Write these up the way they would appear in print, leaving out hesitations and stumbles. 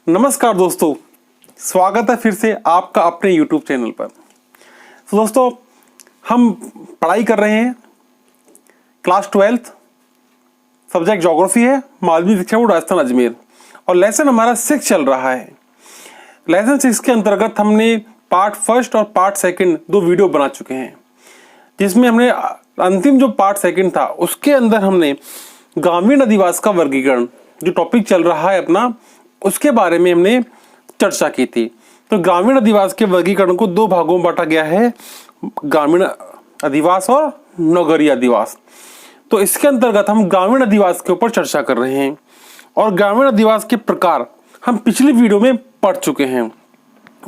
नमस्कार दोस्तों, स्वागत है फिर से आपका अपने YouTube चैनल पर। तो दोस्तों, हम पढ़ाई कर रहे हैं क्लास 12th, सब्जेक्ट ज्योग्राफी है, माध्यमिक शिक्षा बोर्ड राजस्थान अजमेर, और लेसन हमारा 6 चल रहा है। लेसन 6 के अंतर्गत हमने पार्ट फर्स्ट और पार्ट सेकंड 2 वीडियो बना चुके हैं, जिसमें हमने अंतिम जो पार्ट सेकंड था उसके अंदर हमने ग्रामीण अधिवास का वर्गीकरण, जो टॉपिक चल रहा है अपना, उसके बारे में हमने चर्चा की थी। तो ग्रामीण अधिवास के वर्गीकरण को 2 भागों में बांटा गया है, ग्रामीण अधिवास और नगरीय अधिवास। तो इसके अंतर्गत हम ग्रामीण अधिवास के ऊपर चर्चा कर रहे हैं, और ग्रामीण अधिवास के प्रकार हम पिछली वीडियो में पढ़ चुके हैं।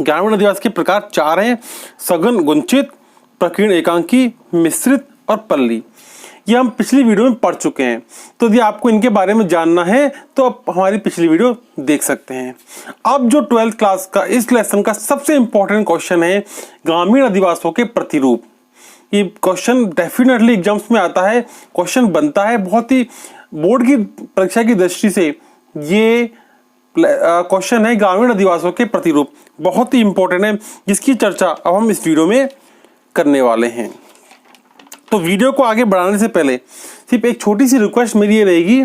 ग्रामीण अधिवास के प्रकार 4 हैं: सघन, गुंचित, प्रकीर्ण, एकांकी, मिश्रित और पल्ली। ये हम पिछली वीडियो में पढ़ चुके हैं। तो यदि आपको इनके बारे में जानना है तो आप हमारी पिछली वीडियो देख सकते हैं। अब जो 12th क्लास का इस लेसन का सबसे इंपॉर्टेंट क्वेश्चन है ग्रामीण अधिवासों के प्रतिरूप। ये क्वेश्चन डेफिनेटली एग्जाम्स में आता है, क्वेश्चन बनता है, बहुत ही बोर्ड की परीक्षा की दृष्टि से ये क्वेश्चन है ग्रामीण अधिवासों के प्रतिरूप, बहुत ही इंपॉर्टेंट है, जिसकी चर्चा अब हम इस वीडियो में करने वाले हैं। तो वीडियो को आगे बढ़ाने से पहले सिर्फ एक छोटी सी रिक्वेस्ट मेरी ये रहेगी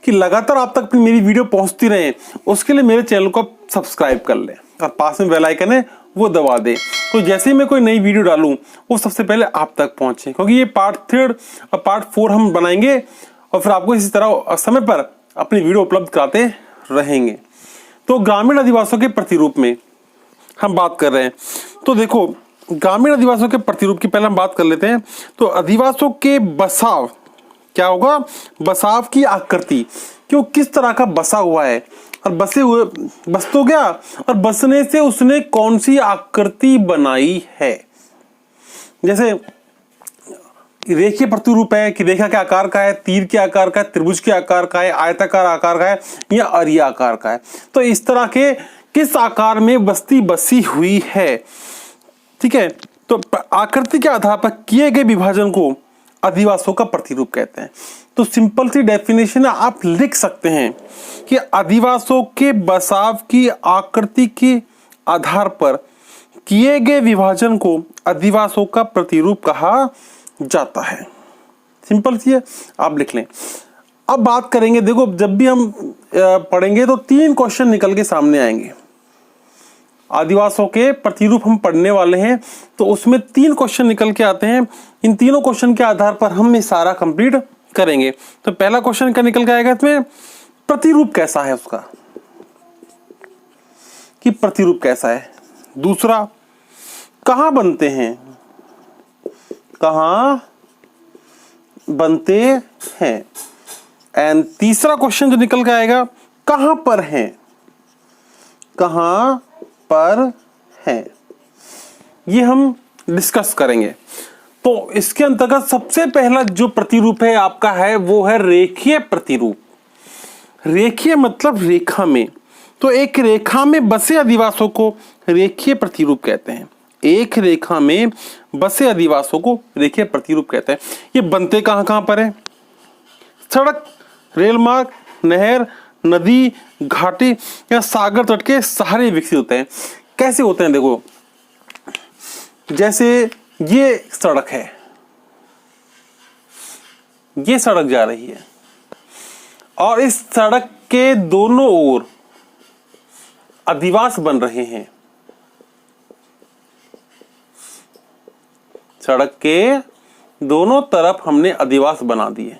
कि लगातार आप तक मेरी वीडियो पहुंचती रहे, उसके लिए मेरे चैनल को सब्सक्राइब कर लें और पास में बेल आइकन है वो दबा दें। तो जैसे ही मैं कोई नई वीडियो डालूं वो सबसे पहले आप तक पहुंचे, क्योंकि ये पार्ट 3 और पार्ट 4 हम बनाएंगे और फिर आपको इसी तरह समय पर अपनी वीडियो उपलब्ध कराते रहेंगे। तो ग्रामीण अधिवासों के प्रतिरूप में हम बात कर रहे हैं। तो देखो, ग्रामीण अधिवासों के प्रतिरूप की पहले हम बात कर लेते हैं। तो अधिवासों के बसाव क्या होगा, बसाव की आकृति, क्यों किस तरह का बसा हुआ है, और बसे हुए बस तो गया, और बसने से उसने कौन सी आकृति बनाई है। जैसे रेखीय प्रतिरूप है कि रेखा के आकार का है, तीर के आकार का है, त्रिभुज के आकार का है, आयताकार आकार का है या अरिया आकार का है। तो इस तरह के किस आकार में बस्ती बसी हुई है, ठीक है। तो आकृति के आधार पर किए गए विभाजन को अधिवासों का प्रतिरूप कहते हैं। तो सिंपल सी डेफिनेशन आप लिख सकते हैं कि अधिवासों के बसाव की आकृति के आधार पर किए गए विभाजन को अधिवासों का प्रतिरूप कहा जाता है। सिंपल सी है, आप लिख लें। अब बात करेंगे, देखो जब भी हम पढ़ेंगे तो 3 क्वेश्चन निकल के सामने आएंगे। आदिवासों के प्रतिरूप हम पढ़ने वाले हैं, तो उसमें 3 क्वेश्चन निकल के आते हैं। इन तीनों क्वेश्चन के आधार पर हम ये सारा कंप्लीट करेंगे। तो पहला क्वेश्चन क्या निकल के आएगा इसमें, प्रतिरूप कैसा है उसका, कि प्रतिरूप कैसा है। दूसरा, कहां बनते हैं, कहां बनते हैं। एंड तीसरा क्वेश्चन जो निकल के आएगा, कहां पर हैं, कहां पर है। ये हम डिस्कस करेंगे। तो इसके अंतर्गत सबसे पहला जो प्रतिरूप है आपका है वो है रेखीय प्रतिरूप। रेखीय मतलब रेखा में, तो एक रेखा में बसे अधिवासों को रेखीय प्रतिरूप कहते हैं। एक रेखा में बसे अधिवासों को रेखीय प्रतिरूप कहते हैं। ये बनते कहां कहां पर है, सड़क, रेल मार्ग, नहर, नदी, घाटी या सागर तट के सहारे विकसित होते हैं। कैसे होते हैं, देखो जैसे ये सड़क है, ये सड़क जा रही है, और इस सड़क के दोनों ओर अधिवास बन रहे हैं। सड़क के दोनों तरफ हमने अधिवास बना दिए।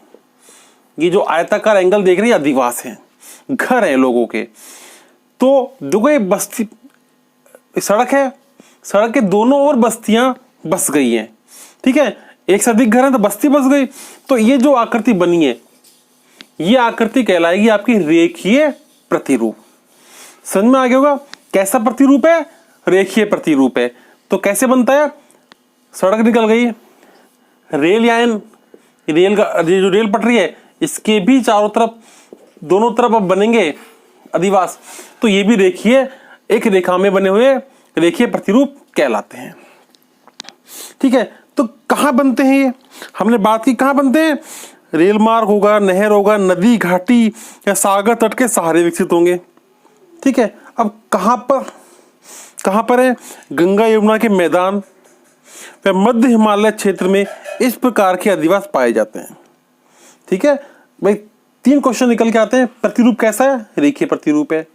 ये जो आयताकार एंगल देख रही है, अधिवास है, घर है लोगों के। तो देखो ये बस्ती, सड़क है, सड़क के दोनों ओर बस्तियां बस गई हैं, ठीक है। एक से अधिक घर है तो बस्ती बस गई। तो ये जो आकृति बनी है, ये आकृति कहलाएगी आपकी रेखीय प्रतिरूप। समझ में आ गया होगा कैसा प्रतिरूप है, रेखीय प्रतिरूप है। तो कैसे बनता है, सड़क निकल गई, रेल यान, रेल का जो रेल पटरी है, इसके भी चारों तरफ, दोनों तरफ अब बनेंगे अधिवास। तो ये भी रेखीय, एक रेखा में बने हुए रेखीय प्रतिरूप कहलाते हैं, ठीक है। तो कहां बनते हैं ये, हमने बात की कहां बनते हैं, रेल मार्ग होगा, नहर होगा, नदी, घाटी या सागर तट के सहारे विकसित होंगे। ठीक है, अब कहां पर है? गंगा यमुना के मैदान व मध्य हिमालय क्षेत्र में इस प्रकार के अधिवास पाए जाते हैं। ठीक है भाई, 3 क्वेश्चन निकल के आते हैं। प्रतिरूप कैसा है? रेखीय प्रतिरूप है।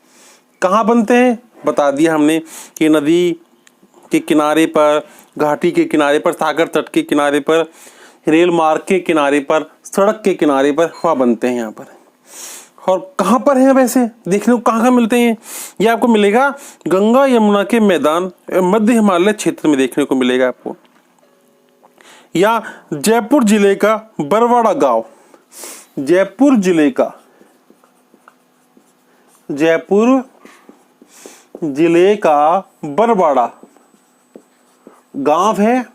कहाँ बनते हैं? बता दिया हमने कि नदी के किनारे पर, घाटी के किनारे पर, सागर तट के किनारे पर, रेल मार्ग के किनारे पर, सड़क के किनारे पर वहाँ बनते हैं यहाँ पर। और कहाँ पर है वैसे? देखने को कहाँ मिलते हैं? ये आपको मिलेगा गंगा यमुना के मैदान, मध्य हिमालय क्षेत्र में देखने को मिलेगा आपको। या जयपुर जिले का बरवाड़ा गांव, जयपुर जिले का बरवाड़ा गांव है,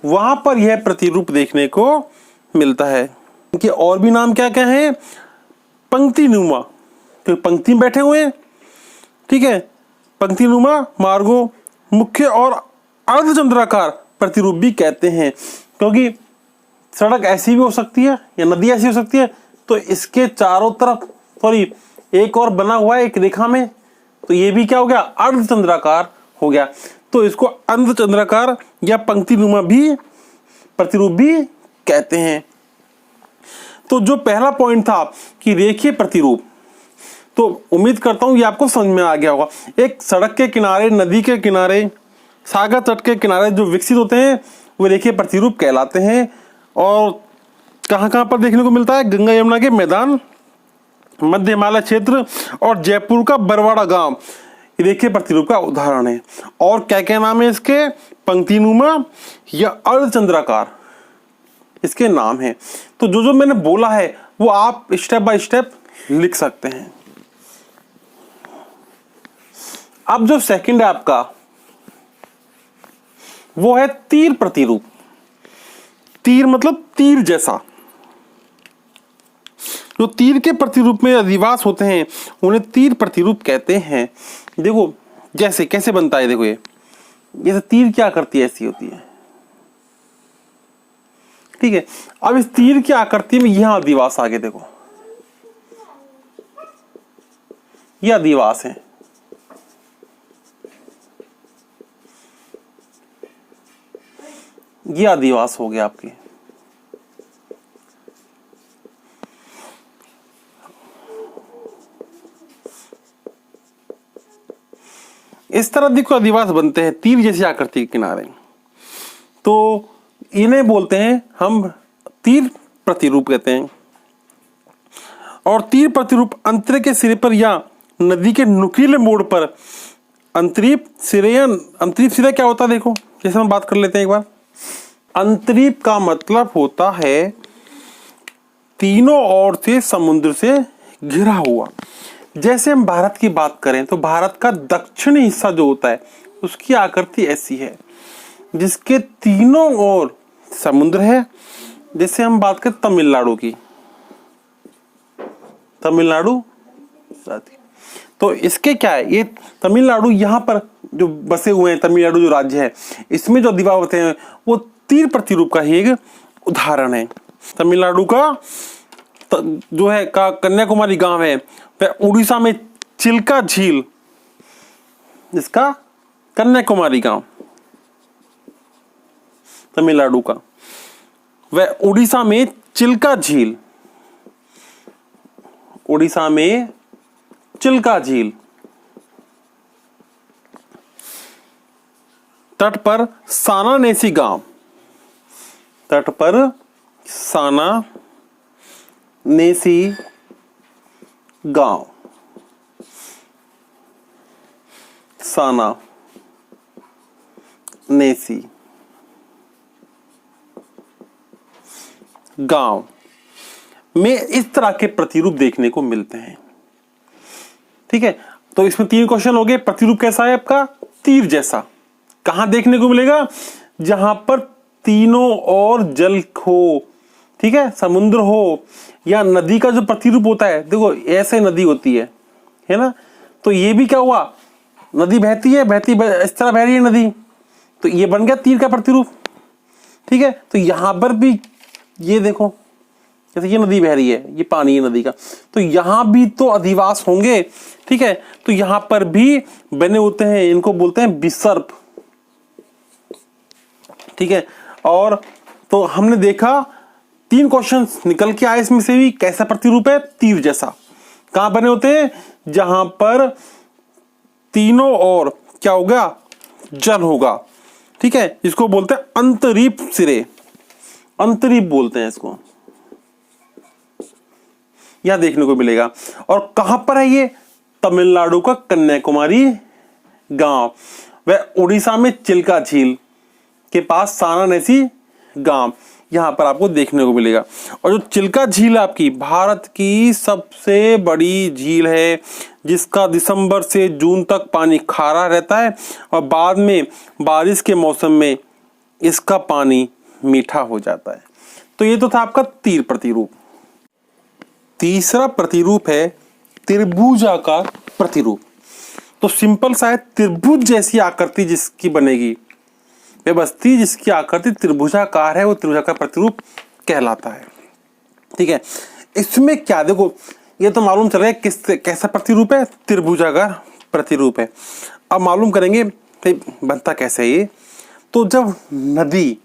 वहां पर यह प्रतिरूप देखने को मिलता है। इनके और भी नाम क्या क्या है? पंक्तिनुमा, तो पंक्ति में बैठे हुए हैं। ठीक है, पंक्तिनुमा मार्गों, मुख्य और अर्धचंद्राकार प्रतिरूप भी कहते हैं, क्योंकि सड़क ऐसी भी हो सकती है या नदी ऐसी हो सकती है, तो इसके चारों तरफ सॉरी एक और बना हुआ है एक रेखा में, तो ये भी क्या हो गया? अर्धचंद्राकार हो गया। तो इसको अर्धचंद्राकार या पंक्तिनुमा भी प्रतिरूप भी कहते हैं। तो जो पहला पॉइंट था कि रेखीय प्रतिरूप, तो उम्मीद करता हूं ये आपको समझ में आ गया होगा। एक सड़क के किनारे, नदी के किनारे, सागर तट के किनारे जो विकसित होते हैं वो रेखीय प्रतिरूप कहलाते हैं। और कहां कहां पर देखने को मिलता है? गंगा यमुना के मैदान, मध्य हिमालय क्षेत्र और जयपुर का बरवाड़ा गांव रेखीय प्रतिरूप का उदाहरण है। और क्या क्या नाम है इसके? पंक्तिनुमा या अर्धचंद्राकार इसके नाम है। तो जो जो मैंने बोला है वो आप स्टेप बाय स्टेप लिख सकते हैं। अब जो सेकंड है आपका वो है तीर प्रतिरूप। तीर मतलब तीर जैसा। जो तीर के प्रतिरूप में अधिवास होते हैं उन्हें तीर प्रतिरूप कहते हैं। देखो जैसे कैसे बनता है, देखो ये जैसे तीर क्या करती है, ऐसी होती है। ठीक है, अब इस तीर की आकृति में यहां अधिवास आगे देखो, यह अधिवास है। यह अधिवास हो गया आपके। इस तरह देखो अधिवास बनते हैं तीर जैसी आकृति के किनारे, तो इन्हें बोलते हैं हम तीर प्रतिरूप कहते हैं। और तीर प्रतिरूप अंतरे के सिरे पर या नदी के नुकीले मोड़ पर अंतरीप सिरे, या अंतरीप सिरा क्या होता है देखो, जैसे हम बात कर लेते हैं एक बार। अंतरीप का मतलब होता है तीनों ओर से समुद्र से घिरा हुआ। जैसे हम भारत की बात करें तो भारत का दक्षिणी हिस्सा जो होता है उसकी आकृति ऐसी है जिसके तीनों ओर समुद्र है। जैसे हम बात करें तमिलनाडु की, तमिलनाडु साथी, तो इसके क्या है, ये तमिलनाडु यहाँ पर जो बसे हुए हैं, तमिलनाडु जो राज्य है इसमें जो अधिवास होते हैं वो तीर प्रतिरूप का ही एक उदाहरण है। तमिलनाडु का जो है का कन्याकुमारी गांव है, वह उड़ीसा में चिल्का झील, जिसका कन्याकुमारी गांव तमिलनाडु का, वह उड़ीसा में चिल्का झील, उड़ीसा में चिल्का झील, तट पर सानानेसी गांव, तट पर सानानेसी गांव, सानानेसी गांव में इस तरह के प्रतिरूप देखने को मिलते हैं। ठीक है, तो इसमें 3 क्वेश्चन हो गए। प्रतिरूप कैसा है आपका? तीर जैसा। कहां देखने को मिलेगा? जहां पर तीनों ओर जल हो, ठीक है, समुद्र हो या नदी का जो प्रतिरूप होता है, देखो ऐसे नदी होती है ना, तो ये भी क्या हुआ, नदी बहती है, इस तरह बह रही है नदी, तो ये बन गया तीर का प्रतिरूप। ठीक है, तो यहां पर भी ये देखो जैसे ये नदी बह रही है, ये पानी है नदी का, तो यहां भी तो अधिवास होंगे, ठीक है। तो यहां पर भी बने होते हैं, इनको बोलते हैं विसर्प, ठीक है। और तो हमने देखा 3 क्वेश्चन निकल के आए इसमें से भी। कैसा प्रतिरूप है? तीर जैसा। कहां बने होते हैं? जहां पर तीनों ओर क्या होगा? जल होगा, ठीक है। इसको बोलते हैं अंतरीप सिरे, अंतरीप बोलते हैं इसको, यहां देखने को मिलेगा। और कहां पर है ये? तमिलनाडु का कन्याकुमारी गांव, वह उड़ीसा में चिल्का झील के पास सारानेसी गांव, यहां पर आपको देखने को मिलेगा। और जो चिल्का झील आपकी भारत की सबसे बड़ी झील है, जिसका दिसंबर से जून तक पानी खारा रहता है और बाद में बारिश के मौसम में इसका पानी मीठा हो जाता है। तो ये तो था आपका तीर प्रतिरूप। तीसरा प्रतिरूप है त्रिभुजाकार प्रतिरूप। तो सिंपल सा है, त्रिभुज जैसी आकृति जिसकी बनेगी, व्यवस्थित जिसकी आकृति त्रिभुजाकार है, वो त्रिभुजाकार प्रतिरूप कहलाता है, ठीक है। इसमें क्या, देखो ये तो मालूम चल रहा है किस कैसा प्रतिरूप है, त्रिभुजाकार प्रतिरूप है। अब मालूम करेंगे बनता कैसे ये। तो जब नदी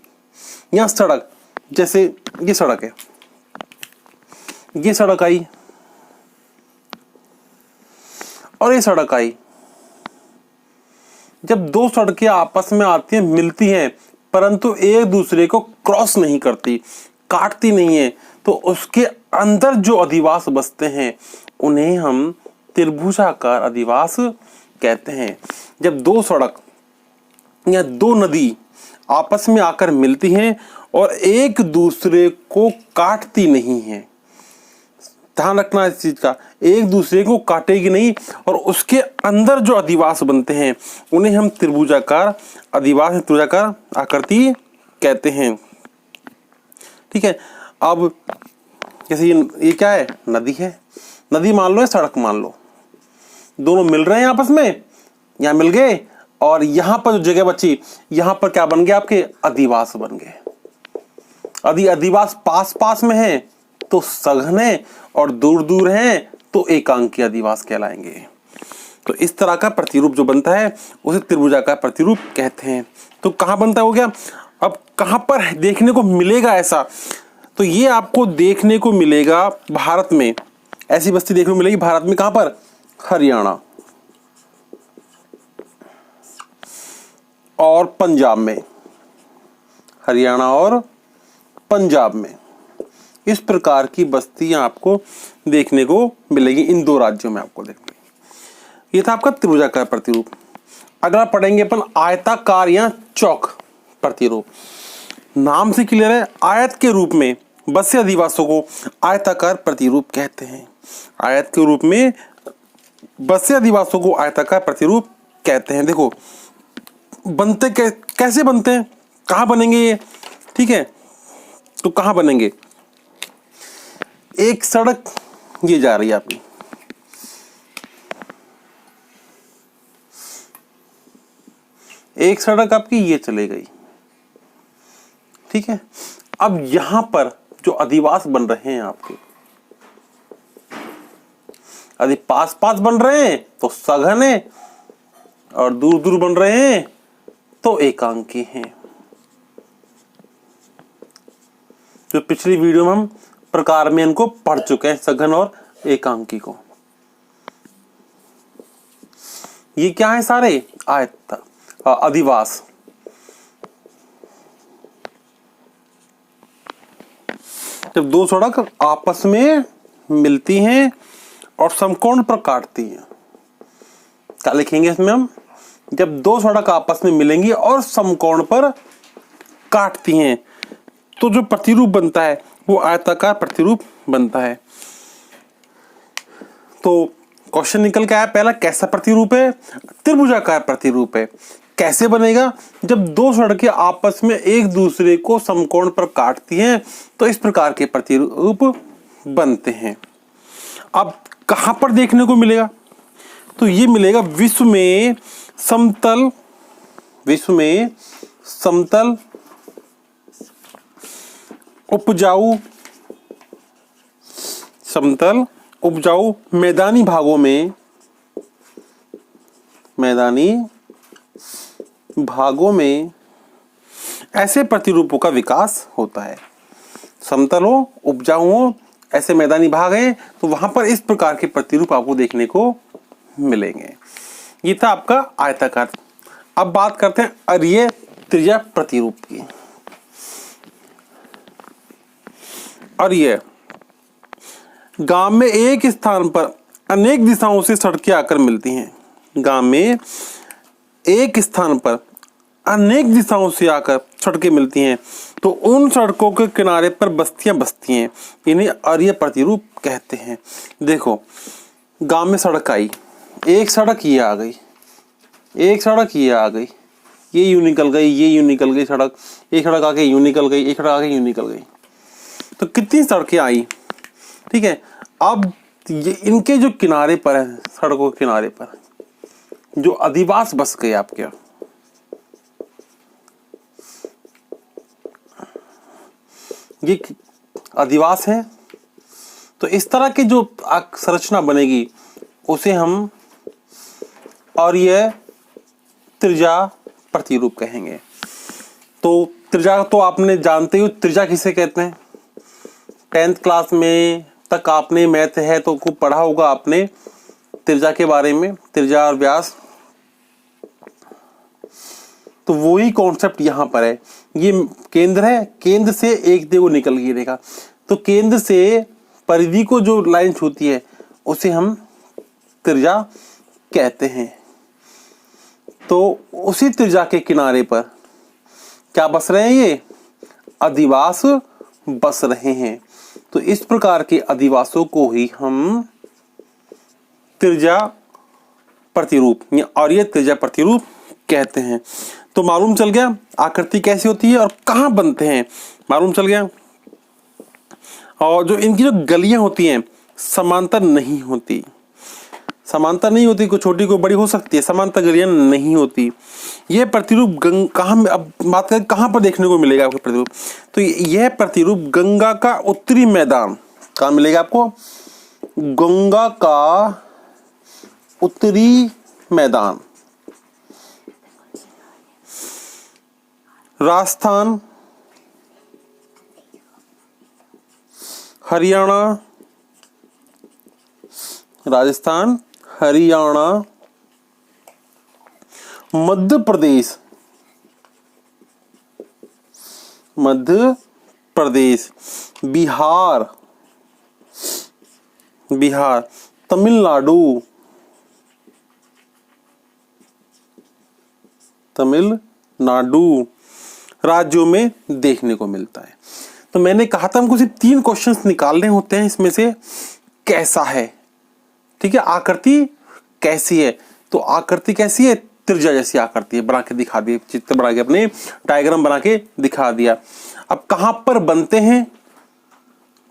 या सड़क, जैसे ये सड़क है, ये सड़क आई और ये सड़क आई, जब 2 सड़कें आपस में आती हैं, मिलती हैं, परंतु एक दूसरे को क्रॉस नहीं करती, काटती नहीं है, तो उसके अंदर जो अधिवास बसते हैं उन्हें हम त्रिभुजाकार अधिवास कहते हैं। जब 2 सड़क या 2 नदी आपस में आकर मिलती हैं और एक दूसरे को काटती नहीं है, ध्यान रखना इस चीज का, एक दूसरे को काटेगी नहीं, और उसके अंदर जो अधिवास बनते हैं उन्हें हम त्रिभुजाकार अधिवास, त्रिभुजाकार आकृति कहते हैं, ठीक है। अब जैसे ये क्या है? नदी है, नदी मान लो या सड़क मान लो, दोनों मिल रहे हैं आपस में, यहां मिल गए, और यहां पर जो जगह बची, यहां पर क्या बन गया? आपके अधिवास बन गए। यदि अधिवास पास पास में है तो सघन है, और दूर दूर हैं तो एकांकी अधिवास कहलाएंगे। तो इस तरह का प्रतिरूप जो बनता है उसे त्रिभुजाकार प्रतिरूप कहते हैं। तो कहां बनता हो गया? अब कहां पर देखने को मिलेगा ऐसा? तो ये आपको देखने को मिलेगा भारत में, ऐसी बस्ती देखने को मिलेगी भारत में। कहां पर? हरियाणा और पंजाब में, हरियाणा और पंजाब में इस प्रकार की बस्तियां आपको देखने को मिलेगी, इन 2 राज्यों में आपको देखने। ये था आपका त्रिभुजाकार प्रतिरूप। अगला पढ़ेंगे अपन आयताकार या चौक प्रतिरूप। नाम से क्लियर है, आयत के रूप में बसे अधिवासों को आयताकार प्रतिरूप कहते हैं। आयत के रूप में बसे अधिवासों को आयताकार प्रतिरूप कहते हैं। देखो बनते कैसे बनते हैं, कहां बनेंगे ये, ठीक है। तो कहां बनेंगे? एक सड़क ये जा रही है आपकी, एक सड़क आपकी ये चले गई, ठीक है। अब यहां पर जो अधिवास बन रहे हैं आपके, यदि पास पास बन रहे हैं तो सघन है, और दूर दूर बन रहे हैं तो एकांकी हैं। जो पिछली वीडियो में हम प्रकार में इनको पढ़ चुके हैं, सघन और एकांकी को। ये क्या है? सारे आयत अधिवास। जब 2 सड़क आपस में मिलती हैं और समकोण पर काटती हैं, क्या लिखेंगे इसमें हम? जब 2 सड़क आपस में मिलेंगी और समकोण पर काटती हैं, तो जो प्रतिरूप बनता है वो आयताकार प्रतिरूप बनता है। तो क्वेश्चन निकल के आया पहला, कैसा प्रतिरूप है? त्रिभुजाकार प्रतिरूप है। कैसे बनेगा? जब 2 सड़कें आपस में एक दूसरे को समकोण पर काटती हैं तो इस प्रकार के प्रतिरूप बनते हैं। अब कहां पर देखने को मिलेगा? तो ये मिलेगा विश्व में समतल उपजाऊ समतल उपजाऊ मैदानी भागों में ऐसे प्रतिरूपों का विकास होता है। समतल हो, उपजाऊ हो, ऐसे मैदानी भाग है तो वहां पर इस प्रकार के प्रतिरूप आपको देखने को मिलेंगे। ये था आपका आयताकार। अब बात करते हैं अरीय त्रिज्या प्रतिरूप की। अरीय गांव में एक स्थान पर अनेक दिशाओं से सड़कें आकर मिलती हैं। गांव में एक स्थान पर अनेक दिशाओं से आकर सड़कें मिलती हैं तो उन सड़कों के किनारे पर बस्तियां बसती हैं। इन्हें अरीय प्रतिरूप कहते हैं। देखो, गांव में सड़क आई, एक सड़क ये आ गई, एक सड़क ये आ गई, ये यूं निकल गई, ये यूं निकल गई सड़क, एक सड़क आके यूं निकल गई, एक सड़क आके यूं निकल गई, तो कितनी सड़कें आई। ठीक है, अब ये इनके जो किनारे पर है, सड़कों के किनारे पर जो अधिवास बस गए आपके, ये अधिवास है, तो इस तरह की जो संरचना बनेगी उसे हम अरीय त्रिज्या प्रतिरूप कहेंगे। तो त्रिज्या तो आपने जानते हो, त्रिज्या किसे कहते हैं। 10th क्लास में तक आपने मैथ है तो खूब पढ़ा होगा आपने त्रिज्या के बारे में, त्रिज्या और व्यास। तो वही कॉन्सेप्ट यहाँ पर है। ये केंद्र है, केंद्र से एक देखो निकल गई रेखा, तो केंद्र से परिधि को जो लाइन छूती है उसे हम त्रिज्या कहते हैं। तो उसी त्रिज्या के किनारे पर क्या बस रहे हैं, ये अधिवास बस रहे हैं। तो इस प्रकार के अधिवासों को ही हम त्रिज्या प्रतिरूप या अरीय त्रिज्या प्रतिरूप कहते हैं। तो मालूम चल गया आकृति कैसी होती है और कहाँ बनते हैं, मालूम चल गया। और जो इनकी जो गलियां होती हैं समांतर नहीं होती, समांतर नहीं होती, कोई छोटी कोई बड़ी हो सकती है, समांतर गलियां नहीं होती। यह प्रतिरूप कहाँ, अब बात करें कहाँ पर देखने को मिलेगा आपको प्रतिरूप, तो यह प्रतिरूप गंगा का उत्तरी मैदान, कहाँ मिलेगा आपको, गंगा का उत्तरी मैदान, राजस्थान, हरियाणा, राजस्थान, हरियाणा, मध्य प्रदेश, मध्य प्रदेश, बिहार, बिहार, तमिलनाडु, तमिलनाडु राज्यों में देखने को मिलता है। तो मैंने कहा था हमको सिर्फ 3 क्वेश्चंस निकालने होते हैं इसमें से, कैसा है, ठीक है, आकृति कैसी है। तो आकृति कैसी है, त्रिज्या जैसी आकृति है, बना के दिखा दिए, चित्र बना के अपने डायग्राम बना के दिखा दिया। अब कहां पर बनते हैं,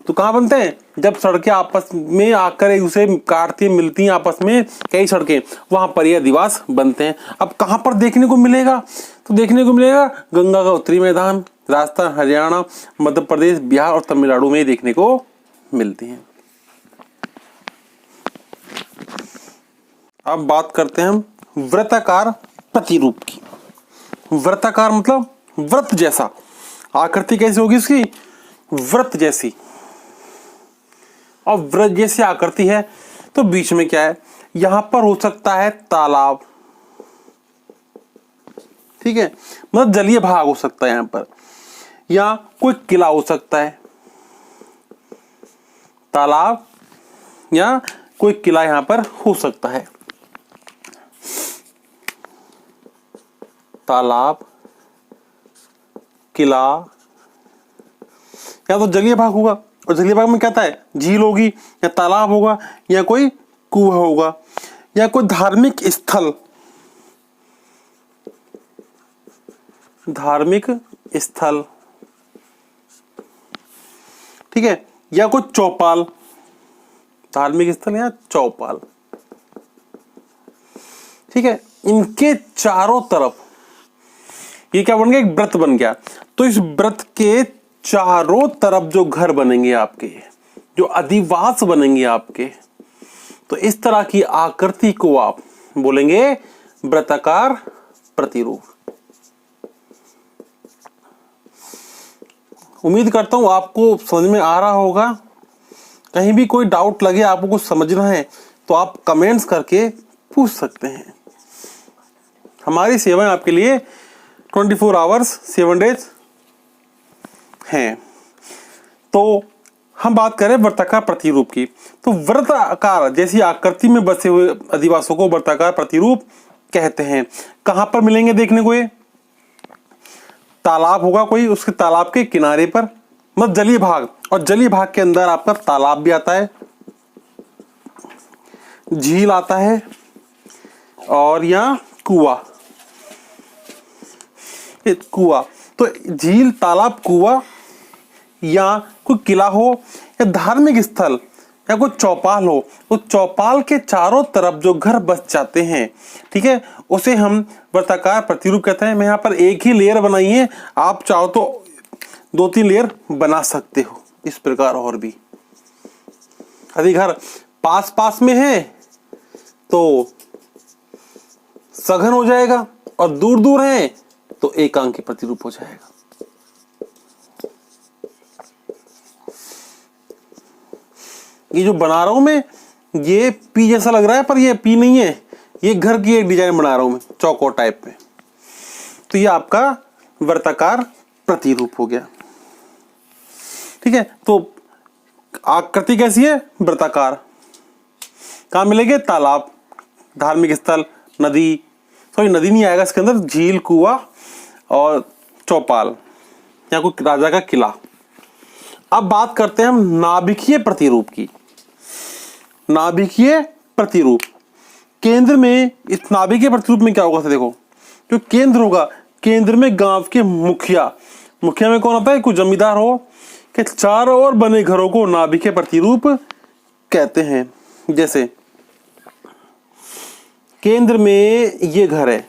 तो कहां बनते हैं, जब सड़कें आपस में आकर एक दूसरे काटती हैं, मिलती हैं आपस में कई सड़कें, वहां पर ये अधिवास बनते हैं। अब कहां पर देखने को मिलेगा, तो देखने को मिलेगा गंगा का उत्तरी मैदान, राजस्थान, हरियाणा, मध्य प्रदेश, बिहार और तमिलनाडु में देखने को मिलती हैं। अब बात करते हैं हम वृत्ताकार प्रतिरूप की। वृत्ताकार मतलब वृत्त जैसा, आकृति कैसी होगी इसकी, वृत्त जैसी। और वृत्त जैसी आकृति है तो बीच में क्या है, यहां पर हो सकता है तालाब, ठीक है, मतलब जलीय भाग हो सकता है यहां पर, या कोई किला हो सकता है, तालाब या कोई किला यहां पर हो सकता है। तालाब, किला, या तो जलीय भाग होगा, और जलीय भाग में क्या था है, झील होगी या तालाब होगा या कोई कुआं होगा या कोई धार्मिक स्थल, धार्मिक स्थल, ठीक है, या कोई चौपाल, धार्मिक स्थल या चौपाल, ठीक है। इनके चारों तरफ ये क्या बन गया, एक वृत्त बन गया। तो इस वृत्त के चारों तरफ जो घर बनेंगे आपके, जो अधिवास बनेंगे आपके, तो इस तरह की आकृति को आप बोलेंगे वृत्ताकार प्रतिरूप। उम्मीद करता हूं आपको समझ में आ रहा होगा। कहीं भी कोई डाउट लगे, आपको कुछ समझना है, तो आप कमेंट्स करके पूछ सकते हैं। हमारी सेवाएं आपके लिए 24 आवर्स 7 डेज हैं। तो हम बात करें वृत्ताकार प्रतिरूप की, तो वृत्ताकार जैसी आकृति में बसे हुए अधिवासों को वृत्ताकार प्रतिरूप कहते हैं। कहां पर मिलेंगे देखने को? ये तालाब होगा कोई, उसके तालाब के किनारे पर, मतलब जलीय भाग, और जलीय भाग के अंदर आपका तालाब भी आता है, झील आता है, और यहाँ कुआं। कुआं तो झील, तालाब, कुआं, या कोई किला हो, या धार्मिक स्थल, या कोई चौपाल हो, तो चौपाल के चारों तरफ जो घर बस जाते हैं, ठीक है, उसे हम वृत्ताकार प्रतिरूप कहते हैं। मैं यहाँ पर एक ही लेयर बनाई है, आप चाहो तो 2-3 लेयर बना सकते हो इस प्रकार। और भी यदि घर पास पास में है तो सघन हो जाएगा, और दूर दूर है तो एकांकी प्रतिरूप हो जाएगा। ये जो बना रहा हूं मैं, ये पी जैसा लग रहा है, पर ये पी नहीं है, ये घर की एक डिजाइन बना रहा हूं मैं चौकोर टाइप में। तो ये आपका वृत्ताकार प्रतिरूप हो गया। ठीक है, तो आकृति कैसी है? वृत्ताकार। कहां मिलेंगे? तालाब, धार्मिक स्थल, नदी, सॉरी नदी नहीं आएगा इसके अंदर, झील, कुआं और चौपाल, या कोई राजा का किला। अब बात करते हैं हम नाभिकीय प्रतिरूप की। नाभिकीय प्रतिरूप, केंद्र में, इस नाभिकीय प्रतिरूप में क्या होगा? देखो, जो केंद्र होगा, केंद्र में गांव के मुखिया, मुखिया में कौन आता है? कोई जमींदार हो, के चारों ओर बने घरों को नाभिकीय प्रतिरूप कहते हैं। जैसे केंद्र में ये घर है,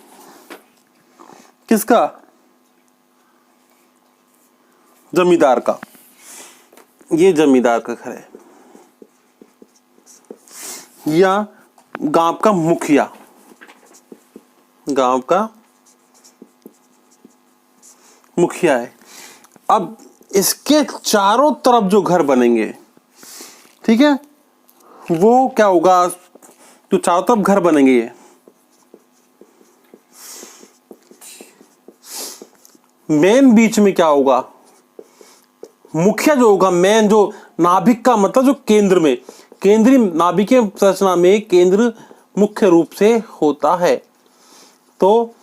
किसका? जमींदार का। ये जमींदार का घर है, या गांव का मुखिया, गांव का मुखिया है। अब इसके चारों तरफ जो घर बनेंगे, ठीक है, वो क्या होगा? जो चारों तरफ घर बनेंगे, ये मेन बीच में क्या होगा? मुखिया जो होगा, मेन, जो नाभिक का मतलब जो केंद्र में, केंद्रीय नाभिकीय संरचना में केंद्र मुख्य रूप से होता है। तो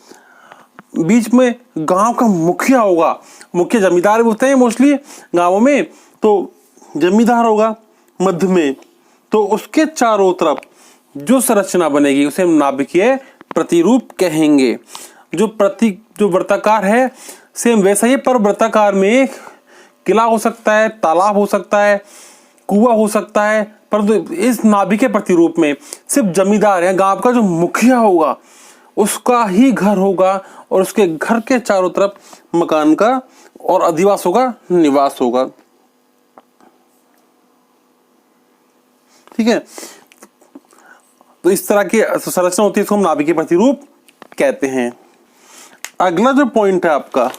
बीच में गांव का मुखिया होगा, मुख्य जमींदार भी होते हैं मोस्टली गांवों में, तो जमींदार होगा मध्य में, तो उसके चारों तरफ जो संरचना बनेगी उसे हम नाभिकीय प्रतिरूप कहेंगे। जो वृत्ताकार है सेम वैसा ही, पर वृत्ताकार में किला हो सकता है, तालाब हो सकता है, कुआं हो सकता है, परंतु इस नाभिकीय प्रतिरूप में सिर्फ जमींदार या गांव का जो मुखिया होगा उसका ही घर होगा, और उसके घर के चारों तरफ मकान का और अधिवास होगा, निवास होगा। ठीक है, तो इस तरह की संरचना होती है, इसको हम नाभिकीय प्रतिरूप कहते हैं। अगला जो पॉइंट है आपका,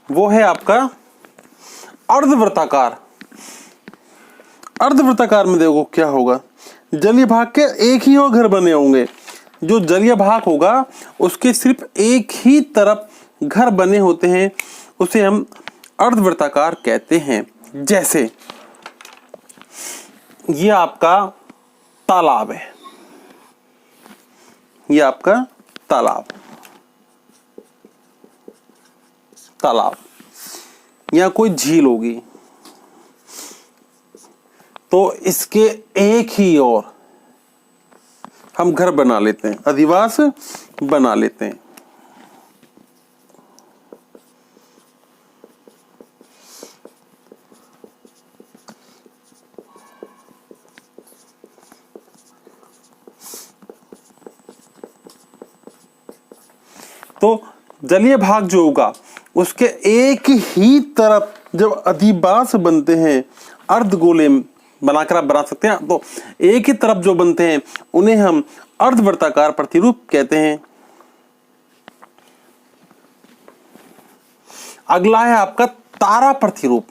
वो है आपका अर्धवृत्ताकार। अर्धवृत्ताकार में देखो क्या होगा, जलीय भाग के एक ही और घर बने होंगे। जो जलीय भाग होगा उसके सिर्फ एक ही तरफ घर बने होते हैं, उसे हम अर्धवृत्ताकार कहते हैं। जैसे ये आपका तालाब है, ये आपका तालाब, या कोई झील होगी, तो इसके एक ही ओर हम घर बना लेते हैं, अधिवास बना लेते हैं। तो जलीय भाग जो होगा उसके एक ही तरफ जब अधिवास बनते हैं, अर्धगोले बनाकर आप बना सकते हैं, तो एक ही तरफ जो बनते हैं उन्हें हम अर्धवृत्ताकार प्रतिरूप कहते हैं। अगला है आपका तारा प्रतिरूप।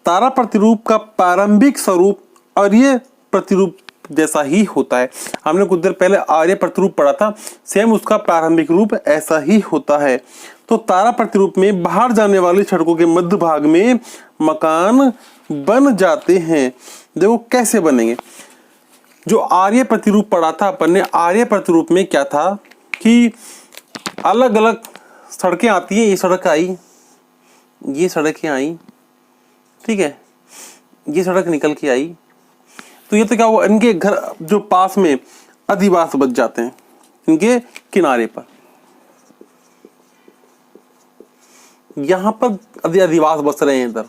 तारा प्रतिरूप का प्रारंभिक स्वरूप आर्य प्रतिरूप जैसा ही होता है। हमने कुछ देर पहले आर्य प्रतिरूप पढ़ा था, सेम उसका प्रारंभिक रूप ऐसा ही होता है। तो तारा प्रतिरूप में बाहर जाने वाली सड़कों के मध्य भाग में मकान बन जाते हैं। देखो कैसे बनेंगे। जो आर्य प्रतिरूप पढ़ा था अपन ने, आर्य प्रतिरूप में क्या था कि अलग अलग सड़कें आती हैं। ये सड़क आई, ये सड़कें आई, ठीक है, ये सड़क निकल के आई, तो ये तो क्या हुआ, इनके घर जो पास में अधिवास बच जाते हैं, इनके किनारे पर, यहां पर अधिवास बस रहे हैं इधर,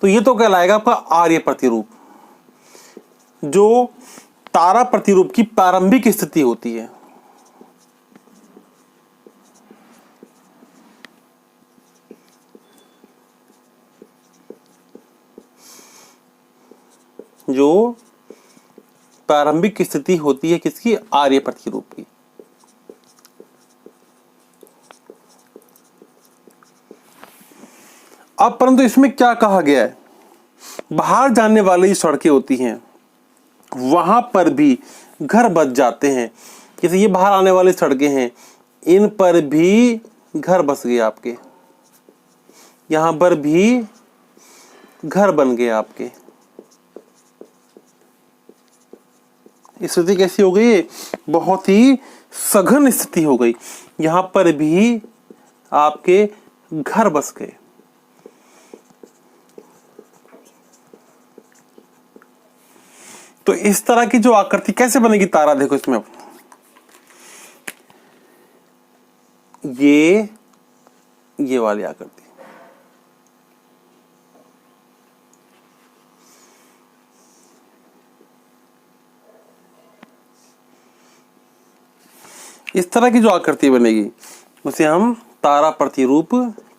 तो ये तो कहलाएगा आपका आर्य प्रतिरूप, जो तारा प्रतिरूप की प्रारंभिक स्थिति होती है। जो प्रारंभिक स्थिति होती है किसकी, आर्य प्रतिरूप की। अब परंतु इसमें क्या कहा गया है, बाहर जाने वाली सड़कें होती हैं, वहां पर भी घर बच जाते हैं। जैसे ये बाहर आने वाली सड़कें हैं, इन पर भी घर बस गए आपके, यहां पर भी घर बन गए आपके। स्थिति कैसी हो गई, बहुत ही सघन स्थिति हो गई, यहां पर भी आपके घर बस गए। तो इस तरह की जो आकृति कैसे बनेगी तारा, देखो इसमें ये वाली आकृति, इस तरह की जो आकृति बनेगी उसे हम तारा प्रतिरूप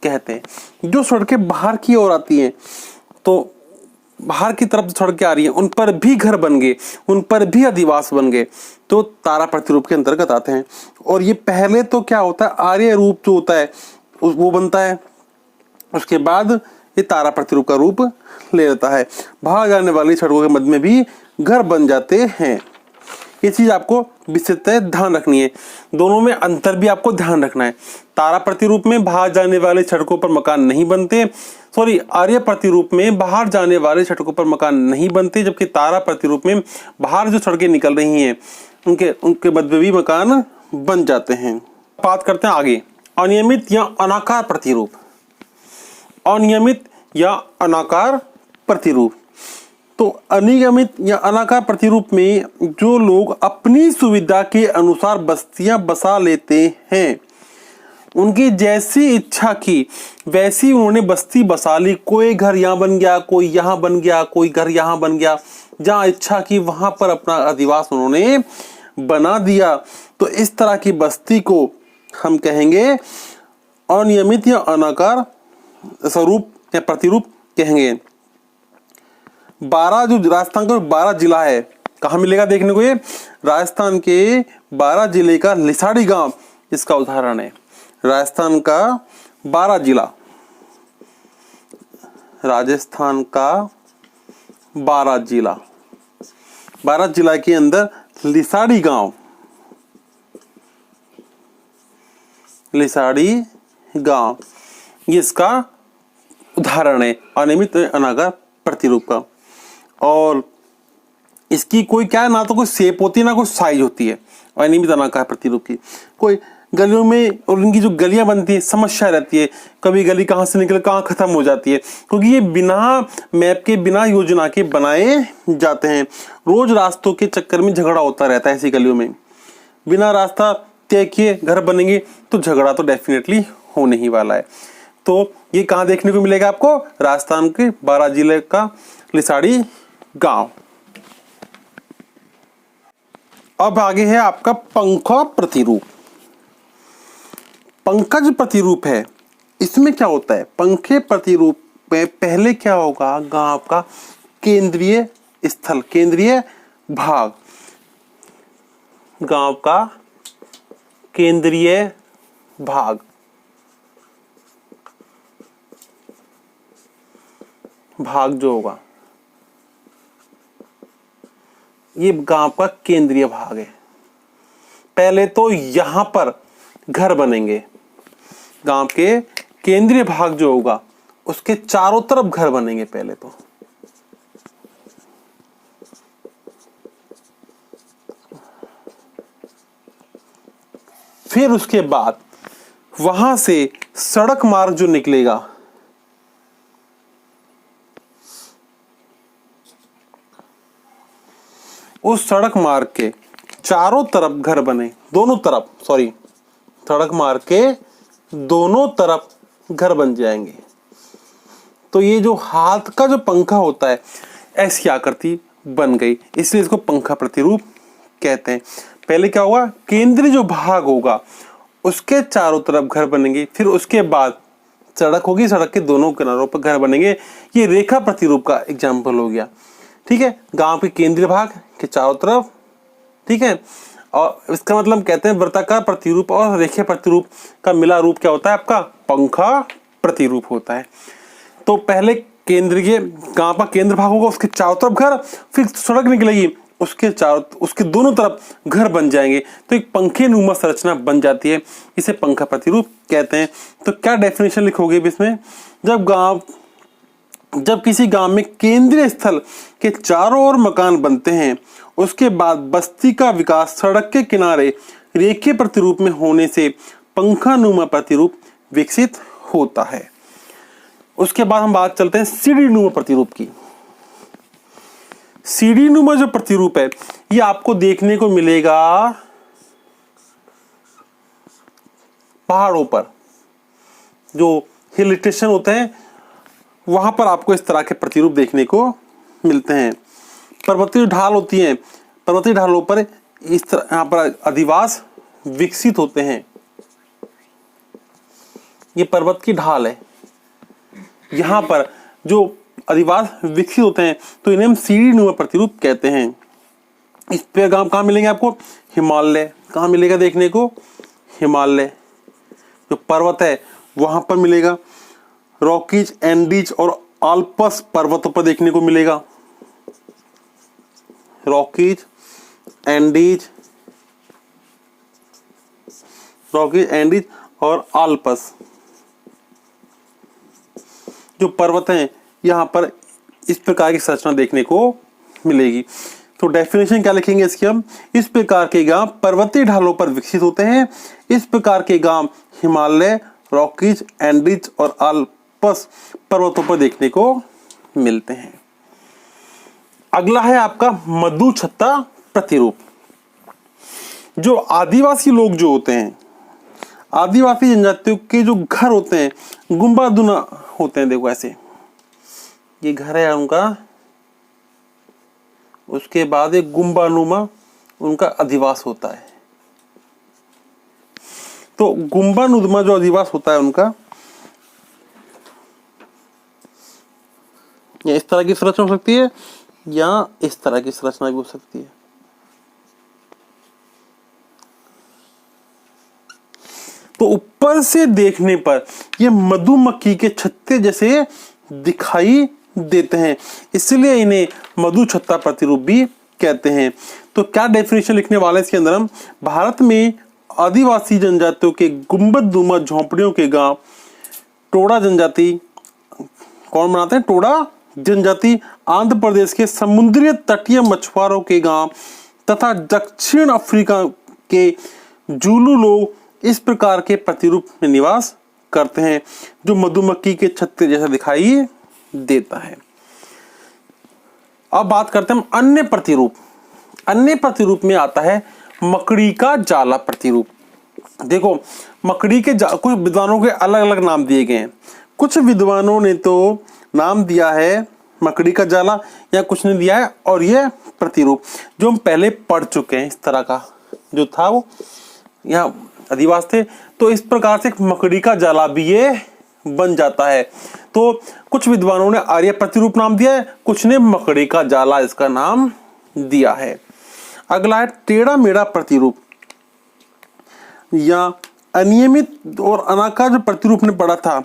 कहते हैं। जो सड़कें बाहर की ओर आती हैं, तो बाहर की तरफ सड़कें आ रही हैं, उन पर भी घर बन गए, उन पर भी अधिवास बन गए, तो तारा प्रतिरूप के अंतर्गत आते हैं। और ये पहले तो क्या होता है, आर्य रूप जो होता है वो बनता है, उसके बाद ये तारा प्रतिरूप का रूप ले लेता है। बाहर जाने वाली सड़कों के मध्य में भी घर बन जाते हैं। ये चीज आपको विशेषतः ध्यान रखनी है, दोनों में अंतर भी आपको ध्यान रखना है। तारा प्रतिरूप में बाहर जाने वाले सड़कों पर मकान नहीं बनते, सॉरी, आर्य प्रतिरूप में बाहर जाने वाले सड़कों पर मकान नहीं बनते, जबकि तारा प्रतिरूप में बाहर जो सड़कें निकल रही हैं उनके मध्य भी मकान बन जाते हैं। बात करते हैं आगे, अनियमित या अनाकार प्रतिरूप। अनियमित या अनाकार प्रतिरूप, तो अनियमित या अनाकार प्रतिरूप में जो लोग अपनी सुविधा के अनुसार बस्तियां बसा लेते हैं, उनकी जैसी इच्छा की वैसी उन्होंने बस्ती बसा ली। कोई घर यहाँ बन गया, कोई यहाँ बन गया, कोई घर यहाँ बन गया, जहाँ इच्छा की वहां पर अपना अधिवास उन्होंने बना दिया। तो इस तरह की बस्ती को हम कहेंगे अनियमित या अनाकार स्वरूप या प्रतिरूप कहेंगे। 12 जो राजस्थान का 12 जिला है, कहाँ मिलेगा देखने को, ये राजस्थान के 12 जिले का लिसाड़ी गांव इसका उदाहरण है। राजस्थान का 12 जिला, राजस्थान का 12 जिला, 12 जिला के अंदर लिसाड़ी गांव, लिसाड़ी गांव ये इसका उदाहरण है अनियमित अनाकार प्रतिरूप का। और इसकी कोई क्या है, ना तो कोई शेप होती है ना कोई साइज होती है अनियमित अनाकार प्रतिरूप की। कोई गलियों में और इनकी जो गलियां बनती है समस्या रहती है, कभी गली कहाँ से निकल कहाँ खत्म हो जाती है, क्योंकि ये बिना मैप के बिना योजना के बनाए जाते हैं। रोज रास्तों के चक्कर में झगड़ा होता रहता है ऐसी गलियों में। बिना रास्ता तय किए घर बनेंगे तो झगड़ा तो डेफिनेटली होने ही वाला है। तो ये कहाँ देखने को मिलेगा आपको, राजस्थान के 12 जिले का लिसाड़ी गांव। अब आगे है आपका पंखा प्रतिरूप। पंखा जो प्रतिरूप है इसमें क्या होता है, पंखे प्रतिरूप में पहले क्या होगा, गांव का केंद्रीय स्थल, केंद्रीय भाग, गांव का केंद्रीय भाग, जो होगा ये गांव का केंद्रीय भाग है। पहले तो यहां पर घर बनेंगे, गांव के केंद्रीय भाग जो होगा उसके चारों तरफ घर बनेंगे पहले तो। फिर उसके बाद वहां से सड़क मार्ग जो निकलेगा, उस सड़क मार्ग के चारों तरफ घर बने, दोनों तरफ, सॉरी, सड़क मार्ग के दोनों तरफ घर बन जाएंगे। तो ये जो हाथ का जो पंखा होता है ऐसी आकृति बन गई, इसलिए इसको पंखा प्रतिरूप कहते हैं। पहले क्या होगा, केंद्रीय जो भाग होगा उसके चारों तरफ घर बनेंगे, फिर उसके बाद सड़क होगी, सड़क के दोनों किनारों पर घर बनेंगे। ये रेखा प्रतिरूप का एग्जाम्पल हो गया। ठीक है, गांव के केंद्रीय भाग के चारों तरफ, ठीक है। और इसका मतलब कहते हैं वृत्ताकार प्रतिरूप और रेखीय प्रतिरूप का मिला रूप क्या होता है, आपका पंखा प्रतिरूप होता है। तो पहले केंद्रीय, गांव का केंद्र भाग होगा, उसके चारों तरफ घर, फिर सड़क निकलेगी, उसके दोनों तरफ घर बन जाएंगे, तो एक पंखे नुमा संरचना बन जाती है, इसे पंखा प्रतिरूप कहते हैं। तो क्या डेफिनेशन लिखोगे इसमें, जब किसी गांव में केंद्रीय स्थल के चारों ओर मकान बनते हैं, उसके बाद बस्ती का विकास सड़क के किनारे रेखीय प्रतिरूप में होने से पंखानुमा प्रतिरूप विकसित होता है। उसके बाद हम बात चलते हैं सीढ़ी नुमा प्रतिरूप की। सीढ़ी नुमा जो प्रतिरूप है ये आपको देखने को मिलेगा पहाड़ों पर, जो हिल स्टेशन होते हैं वहां पर आपको इस तरह के प्रतिरूप देखने को मिलते हैं। पर्वतीय ढाल होती हैं, पर्वतीय ढालों पर इस तरह यहाँ पर अधिवास विकसित होते हैं। ये पर्वत की ढाल है, यहाँ पर जो अधिवास विकसित होते हैं तो इन्हें हम सीढ़ी नुमा प्रतिरूप कहते हैं। इस पे गांव कहाँ मिलेंगे आपको, हिमालय, कहाँ मिलेगा देखने को, हिमालय जो पर्वत है वहां पर मिलेगा। रॉकीज, एंडीज और आल्प्स पर्वतों पर देखने को मिलेगा। रॉकीज, एंडीज और आल्प्स जो पर्वत हैं यहाँ पर इस प्रकार की संरचना देखने को मिलेगी। तो डेफिनेशन क्या लिखेंगे इसकी हम, इस प्रकार के गांव पर्वतीय ढालों पर विकसित होते हैं। इस प्रकार के गांव हिमालय, रॉकीज, एंडीज और आल्प्स पर्वतों पर देखने को मिलते हैं। अगला है आपका मधुछत्ता प्रतिरूप। जो आदिवासी लोग जो होते हैं, आदिवासी जनजातियों के जो घर होते हैं गुंबादुना होते हैं, देखो ऐसे ये घर है उनका, उसके बाद एक गुंबानुमा उनका अधिवास होता है। तो गुंबानुमा जो अधिवास होता है उनका, या इस तरह की संरचना हो सकती है या इस तरह की संरचना भी हो सकती है। तो ऊपर से देखने पर ये मधुमक्खी के छत्ते जैसे दिखाई देते हैं, इसलिए इन्हें मधुछत्ता प्रतिरूप भी कहते हैं। तो क्या डेफिनेशन लिखने वाले इसके अंदर हम, भारत में आदिवासी जनजातियों के गुंबदनुमा झोंपड़ियों के गांव टोडा जनजाति, कौन बनाते हैं, टोडा जनजाति, आंध्र प्रदेश के समुद्री तटीय मछुआरों के गांव तथा दक्षिण अफ्रीका के जूलू लोग इस प्रकार के प्रतिरूप में निवास करते हैं, जो मधुमक्खी के छत्ते जैसा दिखाई देता है। अब बात करते हैं हम अन्य प्रतिरूप। अन्य प्रतिरूप में आता है मकड़ी का जाला प्रतिरूप। देखो मकड़ी के कुछ विद्वानों के अलग अलग नाम दिए गए हैं। कुछ विद्वानों ने तो नाम दिया है मकड़ी का जाला, या कुछ ने दिया है और ये प्रतिरूप जो हम पहले पढ़ चुके हैं, इस तरह का जो था वो यहाँ अधिवास थे। तो इस प्रकार से मकड़ी का जाला भी ये बन जाता है। तो कुछ विद्वानों ने आर्य प्रतिरूप नाम दिया है, कुछ ने मकड़ी का जाला इसका नाम दिया है। अगला है टेढ़ा मेढ़ा प्रतिरूप या अनियमित और अनाकार जो प्रतिरूप ने पढ़ा था,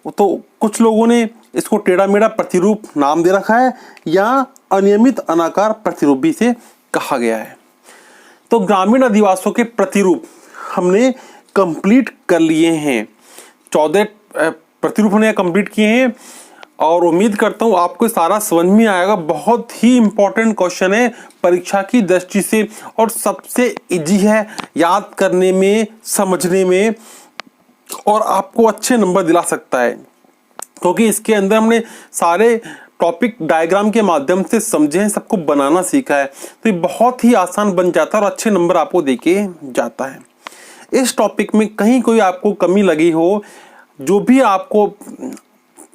तो कुछ लोगों ने इसको टेढ़ा मेढ़ा प्रतिरूप नाम दे रखा है या अनियमित अनाकार प्रतिरूप भी इसे कहा गया है। तो ग्रामीण आदिवासियों के प्रतिरूप हमने कंप्लीट कर लिए हैं, 14 प्रतिरूप हमने कंप्लीट किए हैं और उम्मीद करता हूँ आपको सारा समझ में आएगा। बहुत ही इंपॉर्टेंट क्वेश्चन है परीक्षा की दृष्टि से और सबसे इजी है याद करने में, समझने में और आपको अच्छे नंबर दिला सकता है, क्योंकि इसके अंदर हमने सारे टॉपिक डायग्राम के माध्यम से समझे हैं, सबको बनाना सीखा है, तो ये बहुत ही आसान बन जाता है और अच्छे नंबर आपको देके जाता है। इस टॉपिक में कहीं कोई आपको कमी लगी हो, जो भी आपको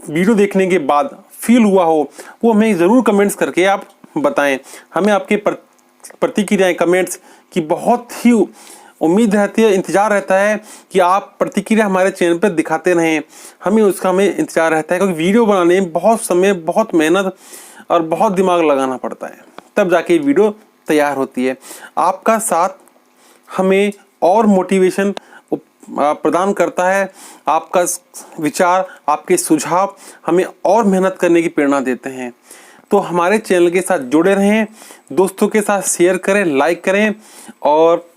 वीडियो देखने के बाद फील हुआ हो, वो हमें ज़रूर कमेंट्स करके आप बताएं। हमें आपके प्रतिक्रियाएं, कमेंट्स की बहुत ही उम्मीद रहती है, इंतज़ार रहता है कि आप प्रतिक्रिया हमारे चैनल पर दिखाते रहें। हमें इंतज़ार रहता है, क्योंकि वीडियो बनाने में बहुत समय, बहुत मेहनत और बहुत दिमाग लगाना पड़ता है, तब जाके वीडियो तैयार होती है। आपका साथ हमें और मोटिवेशन प्रदान करता है, आपका विचार, आपके सुझाव हमें और मेहनत करने की प्रेरणा देते हैं। तो हमारे चैनल के साथ जुड़े रहें, दोस्तों के साथ शेयर करें, लाइक करें और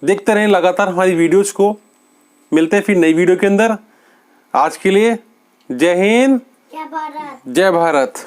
देखते रहें लगातार हमारी वीडियोज को। मिलते हैं फिर नई वीडियो के अंदर। आज के लिए जय हिंद, जय भारत।